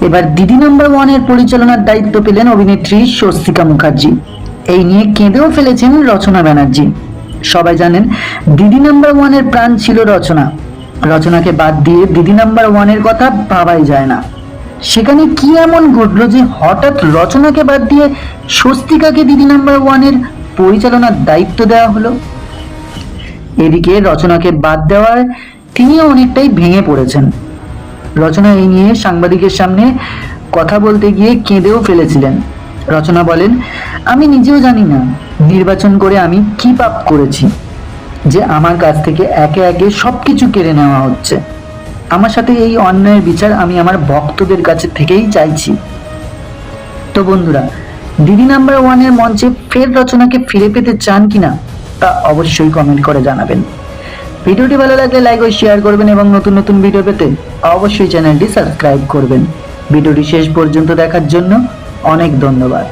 এবার দিদি নাম্বার ওয়ানের পরিচালনার দায়িত্ব পেলেন অভিনেত্রী স্বস্তিকা মুখার্জি। এই নিয়ে কেঁদেও ফেলেছেন রচনা ব্যানার্জি। সবাই জানেন দিদি নাম্বার ওয়ানের প্রাণ ছিল রচনা। রচনাকে বাদ দিয়ে দিদি নাম্বার ওয়ানের কথা ভাবাই যায় না। সেখানে কি এমন ঘটলো যে হঠাৎ রচনাকে বাদ দিয়ে স্বস্তিকাকে দিদি নাম্বার ওয়ানের পরিচালনার দায়িত্ব দেওয়া হলো। এদিকে রচনাকে বাদ দেওয়ায় তিনিও অনেকটাই ভেঙে পড়েছেন। রচনা এই নিয়ে সাংবাদিকের সামনে কথা বলতে গিয়ে কেঁদেও ফেলেছিলেন। রচনা বলেন, আমি নিজেও জানি না নির্বাচন করে আমি কি পাপ করেছি যে আমার কাছ থেকে একে একে সবকিছু কেড়ে নেওয়া হচ্ছে। আমার সাথে এই অন্যায়ের বিচার আমি আমার ভক্তদের কাছে থেকেই চাইছি। তো বন্ধুরা, দিদি নাম্বার ওয়ানের মঞ্চে ফের রচনাকে ফিরে পেতে চান কিনা তা অবশ্যই কমেন্ট করে জানাবেন। ভিডিওটি ভালো লাগলে লাইক ও শেয়ার করবেন এবং নতুন নতুন ভিডিও পেতে অবশ্যই চ্যানেলটি সাবস্ক্রাইব করবেন। ভিডিওটি শেষ পর্যন্ত দেখার জন্য অনেক ধন্যবাদ।